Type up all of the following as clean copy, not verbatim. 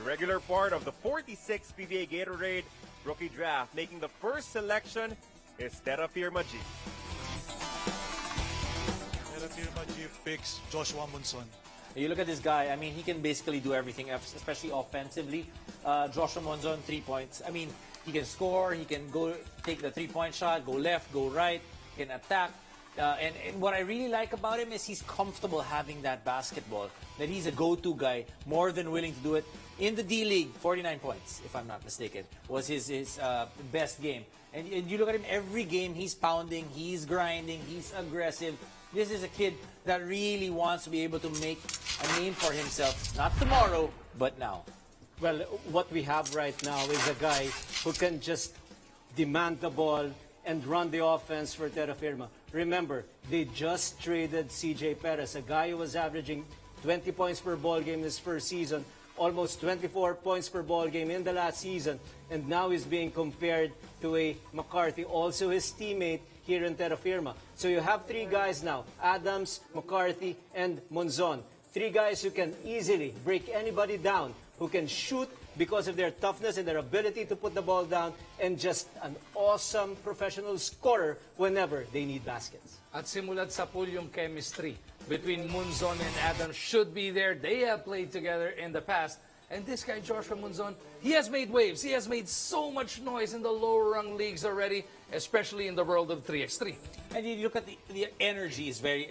regular part of the 46 PBA Gatorade Rookie Draft. Making the first selection is Terafirma G. Terafirma G picks Joshua Munzon. You look at this guy, I mean, he can basically do everything, especially offensively. Joshua Munzon, 3 points. I mean, he can score, he can go take the three-point shot, go left, go right, can attack. And what I really like about him is he's comfortable having that basketball, that he's a go-to guy, more than willing to do it. In the D-League, 49 points, if I'm not mistaken, was his best game. And you look at him, every game he's pounding, he's grinding, he's aggressive. This is a kid that really wants to be able to make a name for himself, not tomorrow, but now. Well, what we have right now is a guy who can just demand the ball and run the offense for Terafirma. Remember, they just traded CJ Perez, a guy who was averaging 20 points per ball game this first season, almost 24 points per ball game in the last season, and now he's being compared to a McCarthy, also his teammate here in Terafirma. So you have three guys now, Adams, McCarthy, and Munzon. Three guys who can easily break anybody down, who can shoot because of their toughness and their ability to put the ball down, and just an awesome professional scorer whenever they need baskets. At simulat sa pool yung chemistry between Munzon and Adams should be there. They have played together in the past. And this guy, Joshua Munzon, he has made waves. He has made so much noise in the lower-rung leagues already, especially in the world of 3x3. And you look at the energy is very,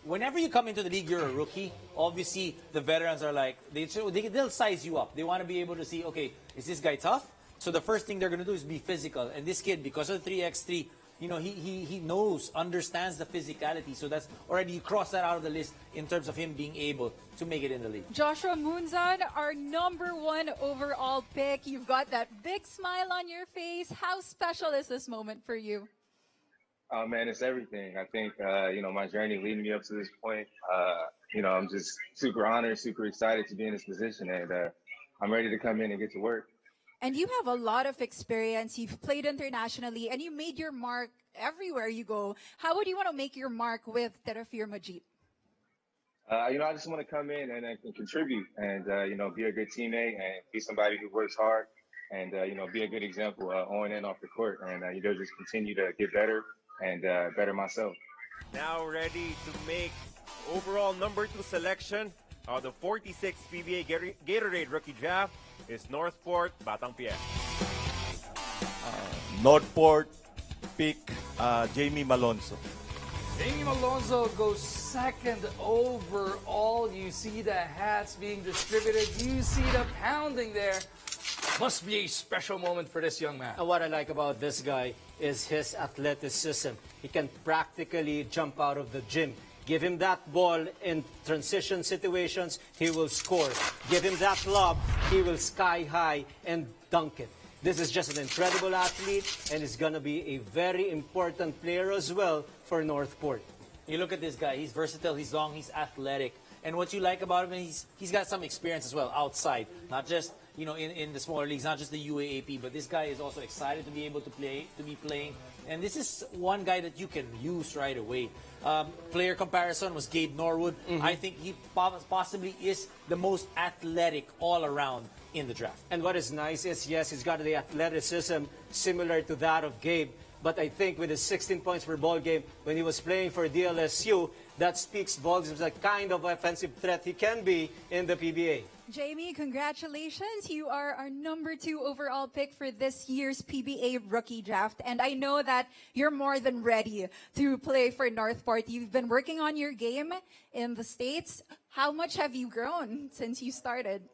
whenever you come into the league, you're a rookie. Obviously, the veterans are like, they'll size you up. They want to be able to see, okay, is this guy tough? So the first thing they're going to do is be physical. And this kid, because of the 3x3, he knows, understands the physicality. So that's already, you cross that out of the list in terms of him being able to make it in the league. Joshua Munzon, our #1 overall pick. You've got that big smile on your face. How special is this moment for you? Man, it's everything. I think, my journey leading me up to this point, I'm just super honored, super excited to be in this position, and I'm ready to come in and get to work. And you have a lot of experience. You've played internationally, and you made your mark everywhere you go. How would you want to make your mark with Terafirma Jeep? I just want to come in and contribute and, be a good teammate and be somebody who works hard and, be a good example on and off the court. And, just continue to get better and better myself. Now ready to make overall #2 selection of the 46 PBA Gatorade Rookie Draft is NorthPort Batang Pier. NorthPort pick Jamie Malonso. Jamie Malonso goes second overall. You see the hats being distributed. You see the pounding there. Must be a special moment for this young man. And what I like about this guy is his athleticism. He can practically jump out of the gym. Give him that ball in transition situations, he will score. Give him that lob, he will sky high and dunk it. This is just an incredible athlete, and he's going to be a very important player as well for NorthPort. You look at this guy, he's versatile, he's long, he's athletic. And what you like about him is he's got some experience as well outside, not just in the smaller leagues, not just the UAAP, but this guy is also excited to be able to be playing. And this is one guy that you can use right away. Player comparison was Gabe Norwood. I think he possibly is the most athletic all around in the draft. And what is nice is, yes, he's got the athleticism similar to that of Gabe, but I think with his 16 points per ball game when he was playing for DLSU, that speaks volumes of the kind of offensive threat he can be in the PBA. Jamie, congratulations. You are our #2 overall pick for this year's PBA Rookie Draft. And I know that you're more than ready to play for NorthPort. You've been working on your game in the States. How much have you grown since you started?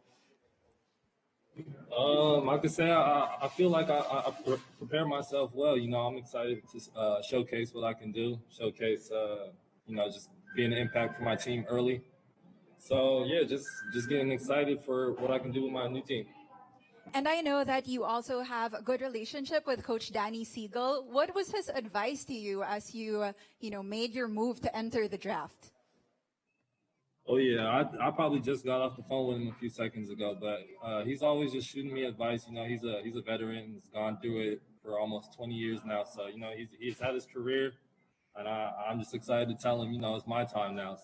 I could say I feel like I prepare myself well. I'm excited to showcase what I can do, showcase, just being an impact for my team early. So, yeah, just getting excited for what I can do with my new team. And I know that you also have a good relationship with Coach Danny Siegel. What was his advice to you as you, made your move to enter the draft? Oh, yeah, I probably just got off the phone with him a few seconds ago, but he's always just shooting me advice. He's a veteran. He's gone through it for almost 20 years now. So, he's had his career, and I'm just excited to tell him, it's my time now.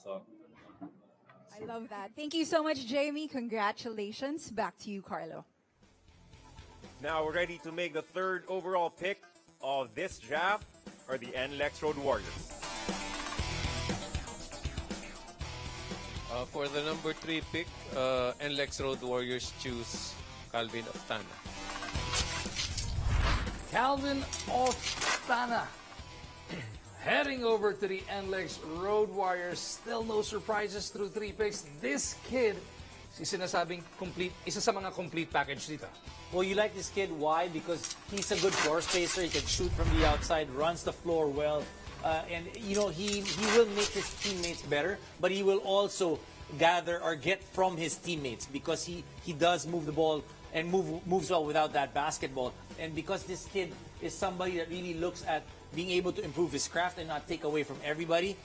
I love that. Thank you so much, Jamie. Congratulations. Back to you, Carlo. Now we're ready to make the third overall pick of this draft are the NLEX Road Warriors. For the number 3 pick, NLEX Road Warriors choose Calvin Ortana. Calvin Ortana heading over to the NLEX Road Warriors. Still no surprises through 3 picks. This kid, si sinasabing complete, isa sa mga complete package dito. Well, you like this kid. Why? Because he's a good floor spacer. He can shoot from the outside, runs the floor well. And, you know, he will make his teammates better, but he will also gather or get from his teammates because he does move the ball and moves well without that basketball. And because this kid is somebody that really looks at being able to improve his craft and not take away from everybody,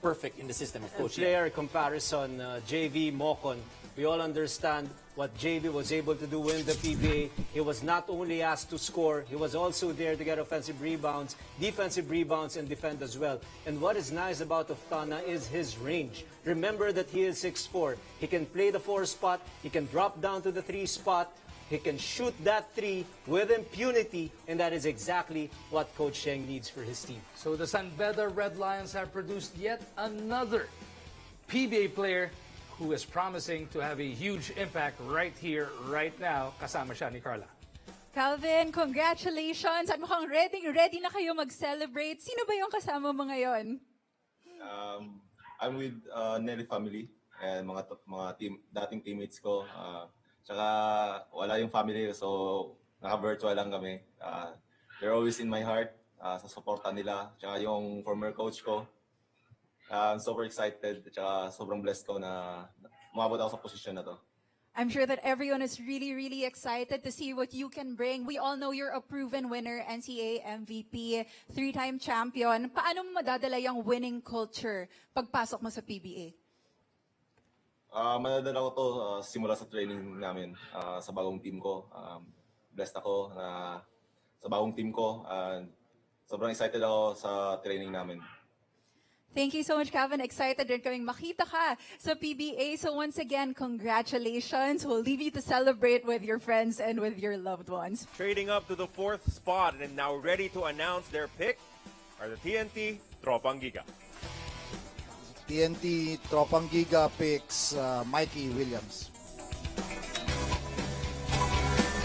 perfect in the system of coaching. Player comparison, JV, Mocon, we all understand what JV was able to do in the PBA. He was not only asked to score, he was also there to get offensive rebounds, defensive rebounds, and defend as well. And what is nice about Ortana is his range. Remember that he is 6'4". He can play the 4 spot, he can drop down to the 3 spot, he can shoot that 3 with impunity, and that is exactly what Coach Sheng needs for his team. So the San Beda Red Lions have produced yet another PBA player who is promising to have a huge impact right here, right now. Kasama siya ni Carla. Calvin, congratulations. At mukhang ready na kayo mag-celebrate. Sino ba yung kasama mo ngayon? I'm with Nelly family and mga dating teammates ko. Tsaka wala yung family, so naka-virtual lang kami. They're always in my heart, sa suporta nila. Tsaka yung former coach ko. I'm super excited, tsaka sobrang blessed ko na umabot ako sa posisyon na to. I'm sure that everyone is really, really excited to see what you can bring. We all know you're a proven winner, NCAA MVP, 3-time champion. Paano mo madadala yung winning culture pagpasok mo sa PBA? Madadala ko to simula sa training namin sa bagong team ko. Blessed ako na sa bagong team ko. Sobrang excited ako sa training namin. Thank you so much, Calvin. Excited din kaming makita ka sa PBA. So once again, congratulations. We'll leave you to celebrate with your friends and with your loved ones. Trading up to the 4th spot and now ready to announce their pick are the TNT Tropang Giga. TNT Tropang Giga picks Mikey Williams.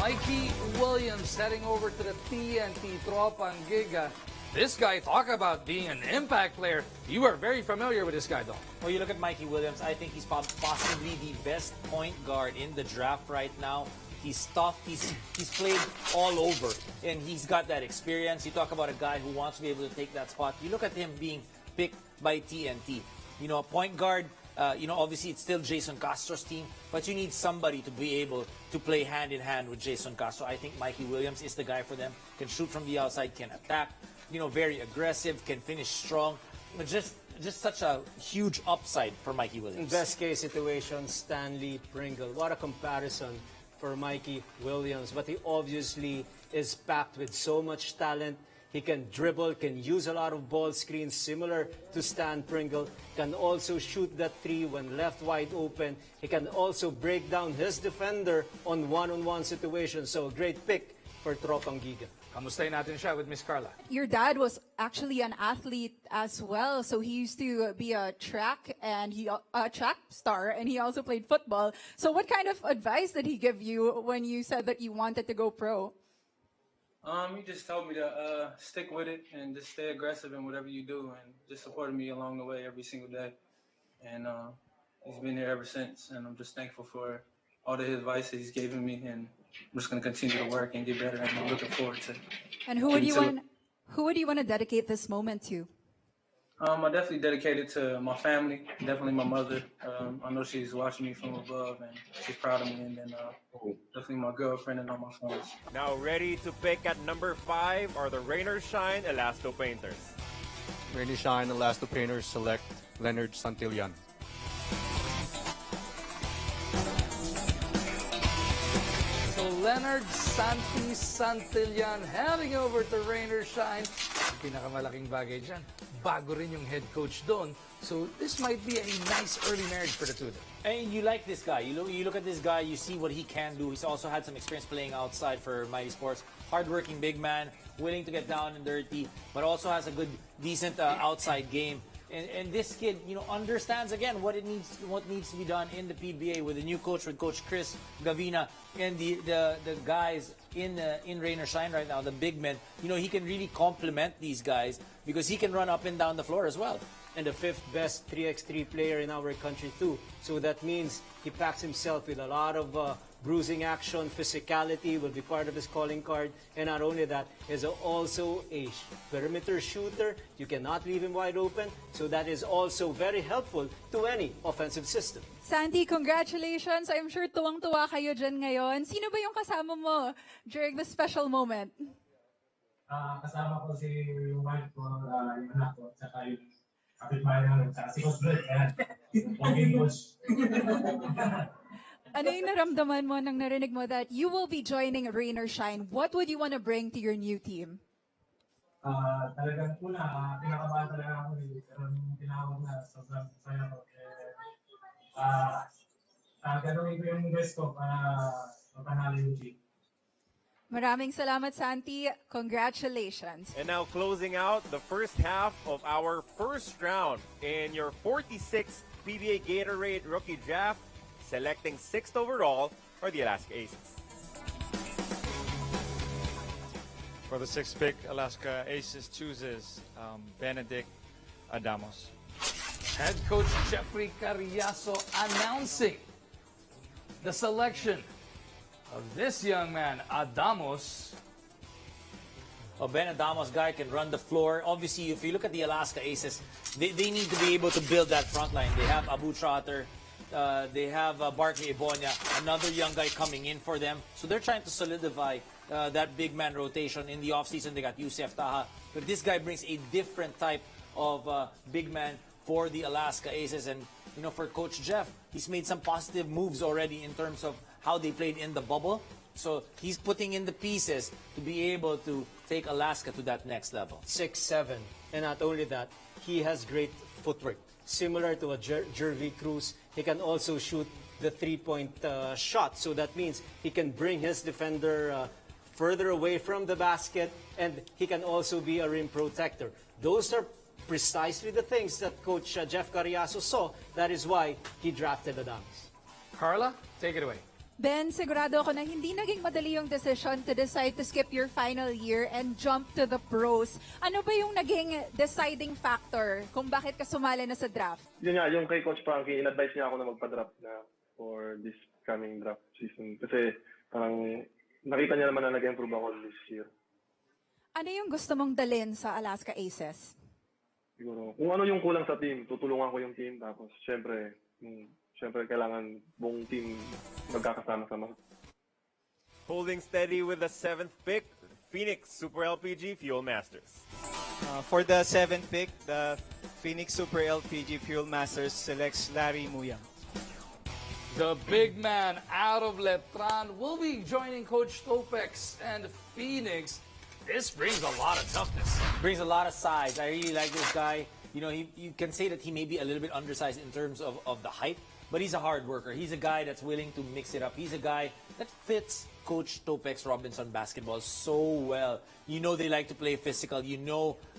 Mikey Williams heading over to the TNT Tropang Giga. This guy, talk about being an impact player. You are very familiar with this guy, though. Well, you look at Mikey Williams, I think he's possibly the best point guard in the draft right now. He's tough, he's played all over, and he's got that experience. You talk about a guy who wants to be able to take that spot. You look at him being picked by TNT. You know, a point guard, obviously it's still Jason Castro's team, but you need somebody to be able to play hand in hand with Jason Castro. I think Mikey Williams is the guy for them. Can shoot from the outside, can attack, very aggressive, can finish strong. Just such a huge upside for Mikey Williams. Best case situation, Stanley Pringle. What a comparison for Mikey Williams. But he obviously is packed with so much talent. He can dribble, can use a lot of ball screens, similar to Stan Pringle. Can also shoot that 3 when left wide open. He can also break down his defender on one-on-one situations. So a great pick for Tropang Giga. Kamustahin natin siya with Miss Carla. Your dad was actually an athlete as well, so he used to be a track star, and he also played football. So what kind of advice did he give you when you said that you wanted to go pro? He just told me to stick with it and just stay aggressive in whatever you do, and just supported me along the way every single day. And he's been here ever since, and I'm just thankful for all the advice that he's given me, and I'm just going to continue to work and get better, and I'm looking forward to it. And who would you want to dedicate this moment to? I definitely dedicate it to my family, definitely my mother. I know she's watching me from above, and she's proud of me, and then definitely my girlfriend and all my friends. Now ready to pick at number 5 are the Rain or Shine Elasto Painters. Rain or Shine Elasto Painters select Leonard Santillan. So Leonard Santillan heading over to Rain or Shine. Pinakamalaking bagay dyan. bago rin yung head coach doon. So this might be a nice early marriage for the two of them. And you like this guy. You look at this guy, you see what he can do. He's also had some experience playing outside for Mighty Sports. Hardworking big man, willing to get down and dirty, but also has a good, decent outside game. And this kid, understands again what needs to be done in the PBA with the new coach, with Coach Chris Gavina, and the guys in Rain or Shine right now, the big men. He can really complement these guys because he can run up and down the floor as well. And the 5th best 3x3 player in our country too. So that means he packs himself with a lot of bruising action, physicality will be part of his calling card. And not only that, he's also a perimeter shooter. You cannot leave him wide open. So that is also very helpful to any offensive system. Santi, congratulations. I'm sure tuwang-tuwa kayo dyan ngayon. Sino ba yung kasama mo during the special moment? Kasama ko si yung wife ko, yung anak ko, tsaka yung kapitbahay namin, tsaka si Coach Brett. Ayan, coach. Ano yung naramdaman mo nang narinig mo that you will be joining Rain or Shine? What would you want to bring to your new team? Talagang una, pinakabahan talaga ako. Pero nung tinawag na, sobrang saya ko. Gagawin ko yung best ko para mapanalo yung team. Maraming salamat, Santi. Congratulations. And now closing out the first half of our first round in your 46th PBA Gatorade Rookie Draft, selecting 6th overall are the Alaska Aces. For the 6th pick, Alaska Aces chooses Benedict Adamos. Head coach Jeffrey Carriazo announcing the selection of this young man, Adamos. Ben Adamos guy can run the floor. Obviously, if you look at the Alaska Aces, they need to be able to build that front line. They have Abu Trotter, they have Barkley Ibonia, another young guy coming in for them. So they're trying to solidify that big man rotation. In the offseason, they got Yusef Taha. But this guy brings a different type of big man for the Alaska Aces. And, for Coach Jeff, he's made some positive moves already in terms of how they played in the bubble. So he's putting in the pieces to be able to take Alaska to that next level. 6'7", and not only that, he has great footwork. Similar to a Jervy Cruz, he can also shoot the three-point shot. So that means he can bring his defender further away from the basket, and he can also be a rim protector. Those are precisely the things that Coach Jeff Carriazo saw. That is why he drafted Adams. Carla, take it away. Ben, sigurado ako na hindi naging madali yung decision to decide to skip your final year and jump to the pros. Ano ba yung naging deciding factor kung bakit ka sumali na sa draft? Yun nga, yung kay Coach Frankie, in-advise niya ako na magpa-draft na for this coming draft season. Kasi parang nakita niya naman na nag-improve ako this year. Ano yung gusto mong dalhin sa Alaska Aces? Siguro, kung ano yung kulang sa team, tutulungan ko yung team. Tapos, syempre, kailangan buong team magkakasama-sama. Holding steady with the 7th pick, Phoenix Super LPG Fuel Masters. For the 7th pick, the Phoenix Super LPG Fuel Masters selects Larry Mauya. The big man out of Letran will be joining Coach Topex and Phoenix. This brings a lot of toughness. Brings a lot of size. I really like this guy. You can say that he may be a little bit undersized in terms of the height, but he's a hard worker. He's a guy that's willing to mix it up. He's a guy that fits Coach Topex Robinson basketball so well. They like to play physical.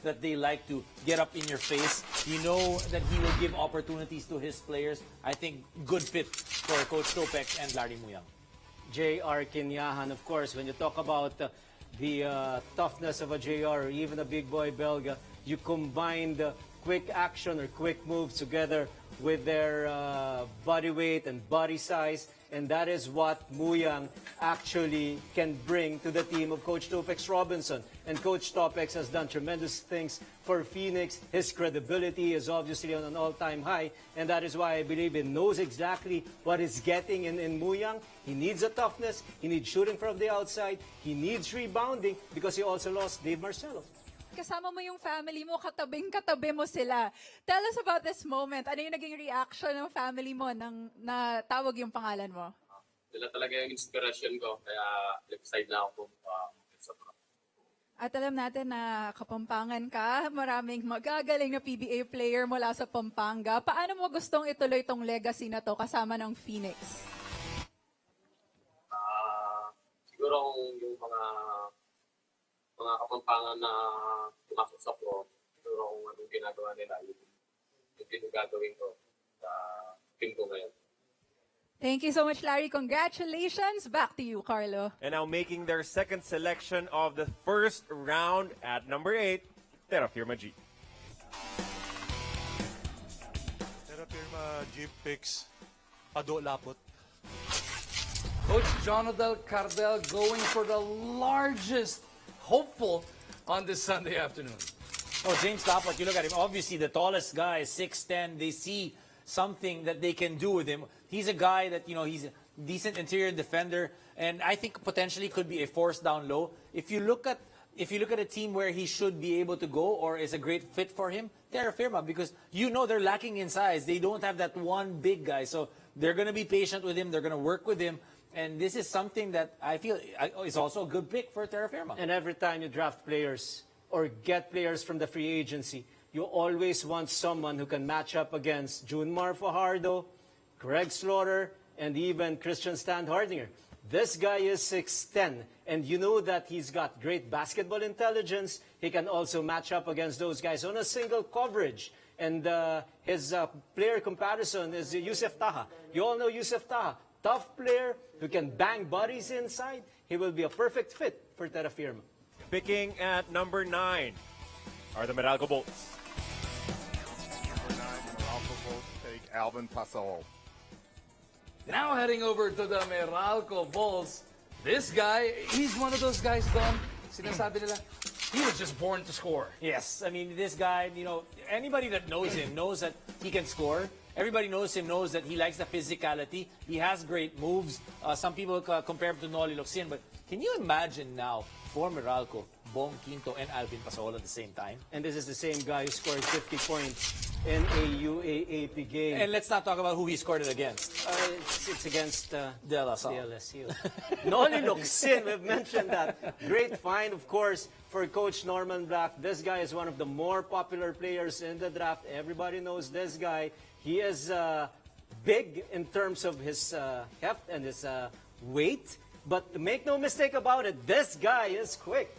That they like to get up in your face. That he will give opportunities to his players. I think good fit for Coach Topex and Larry Muyang. J.R. Kinyahan, of course, when you talk about the toughness of a JR or even a big boy Belga, you combine the quick action or quick moves together with their body weight and body size, and that is what Muyang actually can bring to the team of Coach Topex Robinson. And Coach Topex has done tremendous things for Phoenix. His credibility is obviously on an all-time high, and that is why I believe he knows exactly what he's getting in Muyang. He needs a toughness, he needs shooting from the outside, he needs rebounding because he also lost Dave Marcelo. Kasama mo yung family mo, katabing-katabi mo sila. Tell us about this moment. Ano yung naging reaction ng family mo nang natawag yung pangalan mo? Sila talaga yung inspiration ko, kaya excited na ako sa pro. At alam natin na Kapampangan ka, maraming magagaling na PBA player mula sa Pampanga. Paano mo gustong ituloy tong legacy na to kasama ng Phoenix? Siguro yung mga Kapampangan na pumasok sa pro, siguro kung anong ginagawa nila, yung pinagagawin ko sa team ko ngayon. Thank you so much, Larry. Congratulations. Back to you, Carlo. And now making their second selection of the first round at number 8, Terafirma G. Terafirma G picks Ado Lapot. Coach Jonadel Cardel going for the largest hopeful on this Sunday afternoon. Oh, James Lapot, you look at him. Obviously, the tallest guy is 6'10". They see something that they can do with him. He's a guy that, he's a decent interior defender, and I think potentially could be a force down low. If you look at a team where he should be able to go or is a great fit for him, Terafirma, because they're lacking in size. They don't have that one big guy, so they're going to be patient with him. They're going to work with him. And this is something that I feel is also a good pick for Terafirma. And every time you draft players or get players from the free agency, you always want someone who can match up against Junmar Fajardo, Greg Slaughter, and even Christian Standhardinger. This guy is 6'10", and you know that he's got great basketball intelligence. He can also match up against those guys on a single coverage. And his player comparison is Yusef Taha. You all know Yusef Taha. Tough player who can bang bodies inside. He will be a perfect fit for Terafirma. Picking at number 9 are the Meralco Bolts. Number 9, Meralco Bolts take Alvin Pasol. Now heading over to the Meralco Bolts. This guy, he's one of those guys, Dom, sinasabi nila, he was just born to score. Yes, I mean, this guy, anybody that knows him knows that he can score. Everybody knows him, knows that he likes the physicality. He has great moves. Some people compare him to Noli Locsin, but can you imagine now for Meralco, Bong Quinto and Alvin Pasol at the same time? And this is the same guy who scored 50 points in a UAAP game. And let's not talk about who he scored it against. It's against De La Salle. LSU. Noli Locsin, we've mentioned that. Great find, of course, for Coach Norman Black. This guy is one of the more popular players in the draft. Everybody knows this guy. He is big in terms of his heft and his weight. But make no mistake about it, this guy is quick.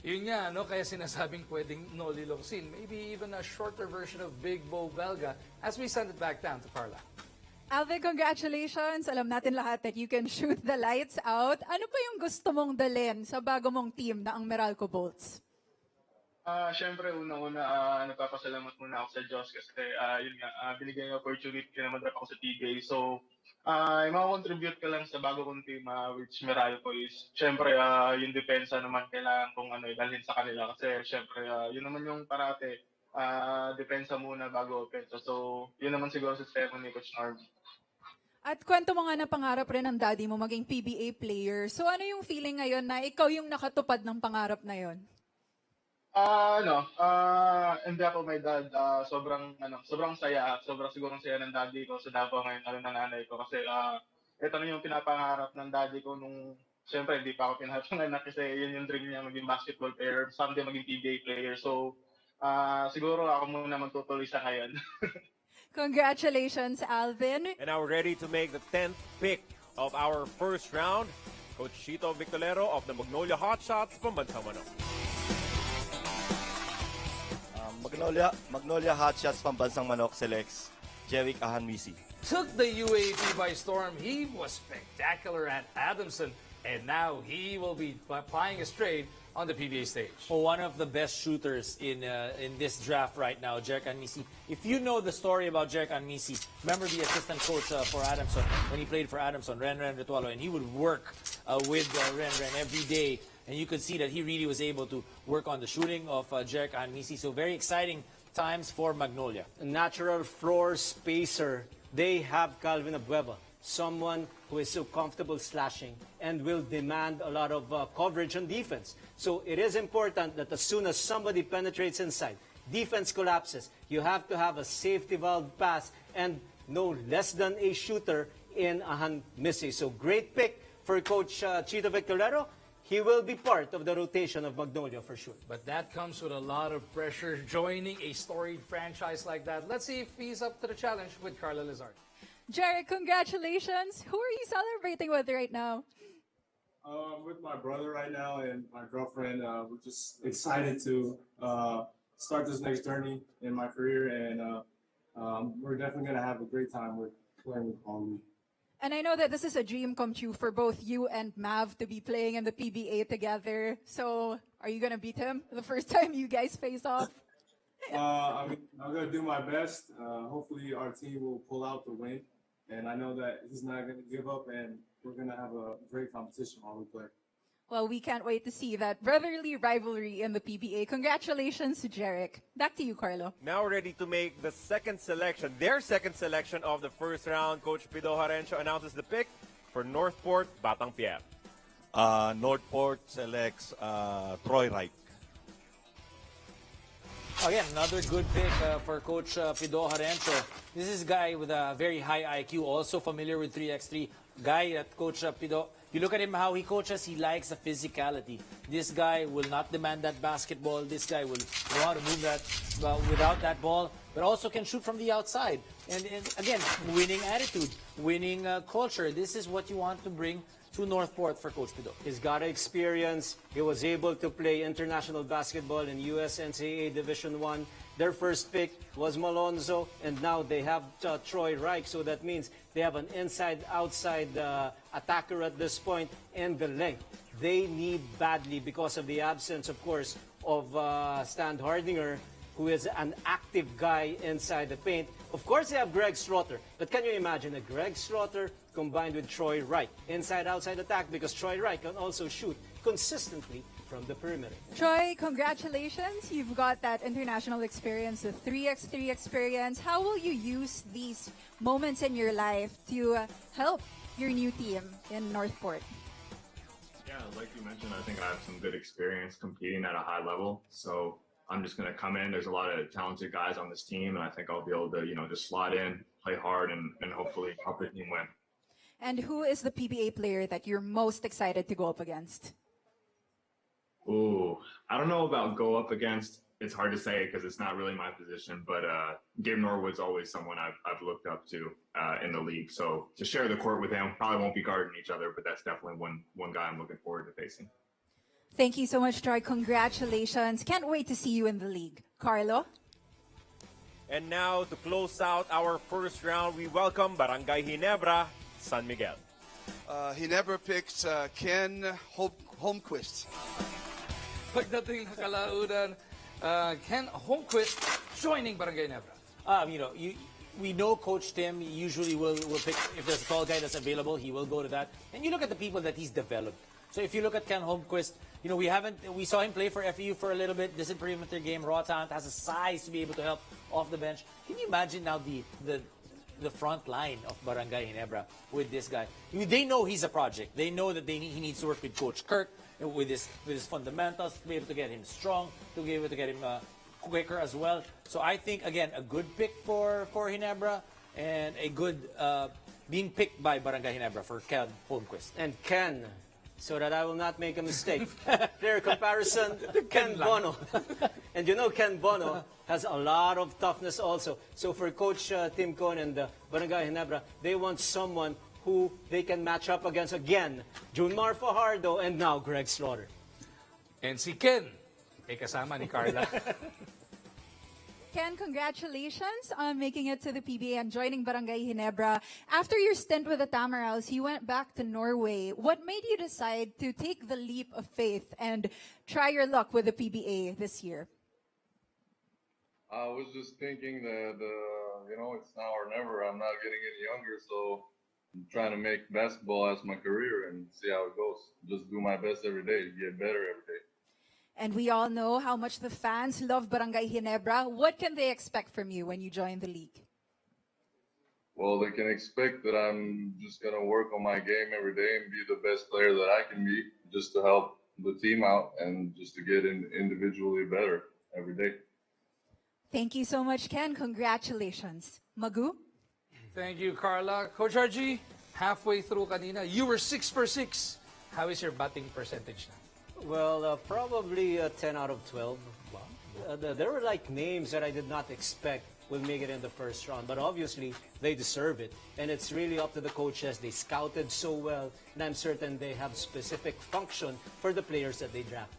Yun nga, kaya sinasabing pwedeng Noli Locsin. Maybe even a shorter version of Big Bo Belga as we send it back down to Carla. Alvin, congratulations. Alam natin lahat that you can shoot the lights out. Ano pa yung gusto mong dalhin sa bago mong team na ang Meralco Bolts? Siyempre, unang-una, nagpapasalamat muna ako sa Diyos kasi binigyan yung opportunity na mag-draft ako sa PBA. So, yung contribute ka lang sa bago kong team, which Meralco is, siyempre, yung depensa naman kailangan kong dalhin sa kanila. Kasi, siyempre, yun naman yung parate, depensa muna bago opensa. So, yun naman siguro sa step ni Coach Norm. At kwento mo nga na pangarap rin ng daddy mo maging PBA player. So, ano yung feeling ngayon na ikaw yung nakatupad ng pangarap na yon? Hindi ako my dad, sobrang saya, sigurong saya ng daddy ko sa Davao ngayon, ng nanay ko kasi ito na yung pinapangarap ng daddy ko nung, siyempre hindi pa ako pinapanganak kasi yun yung dream niya maging basketball player, someday maging PBA player. So, siguro ako muna magtutuloy sa ngayon. Congratulations, Alvin. And now we're ready to make the 10th pick of our first round, Coach Chito Victorero of the Magnolia Hotshots from Bansang Manok. Magnolia Hotshots Pambansang Manok selects Jeric Ahanmisi. Took the UAP by storm. He was spectacular at Adamson, and now he will be plying his trade on the PBA stage. One of the best shooters in this draft right now, Jeric Ahanmisi. If you know the story about Jeric Ahanmisi, remember the assistant coach for Adamson when he played for Adamson, Ren Ritualo, and he would work with Ren every day. And you could see that he really was able to work on the shooting of Jeric Ahanmisi. So very exciting times for Magnolia. A natural floor spacer. They have Calvin Abueva, someone who is so comfortable slashing and will demand a lot of coverage on defense. So it is important that as soon as somebody penetrates inside, defense collapses, you have to have a safety valve pass and no less than a shooter in Ahanmisi. So great pick for Coach Chito Victorero. he will be part of the rotation of Magnolia for sure. But that comes with a lot of pressure, joining a storied franchise like that. Let's see if he's up to the challenge with Carla Lizard. Jarek, congratulations. Who are you celebrating with right now? With my brother right now and my girlfriend. We're just excited to start this next journey in my career, and we're definitely going to have a great time with playing with Paul. And I know that this is a dream come true for both you and Mav to be playing in the PBA together. So are you going to beat him the first time you guys face off? I'm going to do my best. Hopefully our team will pull out the win. And I know that he's not going to give up, and we're going to have a great competition while we play. Well, we can't wait to see that brotherly rivalry in the PBA. Congratulations to Jarek. Back to you, Carlo. Now ready to make the second selection, their second selection of the first round. Coach Pido Harencio announces the pick for NorthPort, Batang Pierre. NorthPort selects Troy Wright. Again, another good pick for Coach Pido Harencio. This is a guy with a very high IQ, also familiar with 3x3. Guy that Coach Pido, you look at him, how he coaches, he likes the physicality. This guy will not demand that basketball. This guy will know how to move that without that ball, but also can shoot from the outside. And again, winning attitude, winning culture. This is what you want to bring to NorthPort for Coach Pido. He's got experience. He was able to play international basketball in US NCAA Division I. Their first pick was Malonso, and now they have Troy Reich, so that means they have an inside-outside attacker at this point, and the length. They need badly because of the absence, of course, of Stan Hardinger, who is an active guy inside the paint. Of course, they have Greg Slaughter, but can you imagine a Greg Slaughter combined with Troy Wright? Inside-outside attack, because Troy Wright can also shoot consistently from the perimeter. Troy, congratulations. You've got that international experience, the 3x3 experience. How will you use these moments in your life to help your new team in NorthPort? Yeah, like you mentioned, I think I have some good experience competing at a high level. So I'm just going to come in. There's a lot of talented guys on this team, and I think I'll be able to, just slot in, play hard, and hopefully help the team win. And who is the PBA player that you're most excited to go up against? Ooh, I don't know about go up against. It's hard to say because it's not really my position, but Gabe Norwood's always someone I've looked up to in the league. So to share the court with him, probably won't be guarding each other, but that's definitely one guy I'm looking forward to facing. Thank you so much, Troy. Congratulations. Can't wait to see you in the league. Carlo? And now to close out our first round, we welcome Barangay Ginebra, San Miguel. Ginebra picks Ken Holmquist. Pagdating kalaunan, Ken Holmquist joining Barangay Ginebra. We know Coach Tim usually will pick, if there's a tall guy that's available, he will go to that. And you look at the people that he's developed. So if you look at Ken Holmquist, we saw him play for FEU for a little bit, decent perimeter game, raw talent, has a size to be able to help off the bench. Can you imagine now the front line of Barangay Ginebra with this guy? They know he's a project. They know that he needs to work with Coach Kirk with his fundamentals to be able to get him strong, to be able to get him quicker as well. So I think, again, a good pick for Ginebra and a good being picked by Barangay Ginebra for Ken Holmquist. And Ken, so that I will not make a mistake, player comparison, Ken Bono. And Ken Bono has a lot of toughness also. So for Coach Tim Cohn and Barangay Ginebra, they want someone who they can match up against again. Junmar Fajardo and now Greg Slaughter. And si Ken, kasama ni Carla. Ken, congratulations on making it to the PBA and joining Barangay Ginebra. After your stint with the Tamarals, you went back to Norway. What made you decide to take the leap of faith and try your luck with the PBA this year? I was just thinking that, it's now or never. I'm not getting any younger, so I'm trying to make basketball as my career and see how it goes. Just do my best every day, get better every day. And we all know how much the fans love Barangay Ginebra. What can they expect from you when you join the league? Well, they can expect that I'm just going to work on my game every day and be the best player that I can be, just to help the team out and just to get individually better every day. Thank you so much, Ken. Congratulations. Magu? Thank you, Carla. Coach RG, halfway through kanina, you were 6 for 6. How is your batting percentage now? Well, probably 10 out of 12. There were like names that I did not expect will make it in the first round, but obviously they deserve it. And it's really up to the coaches. They scouted so well, and I'm certain they have specific function for the players that they draft.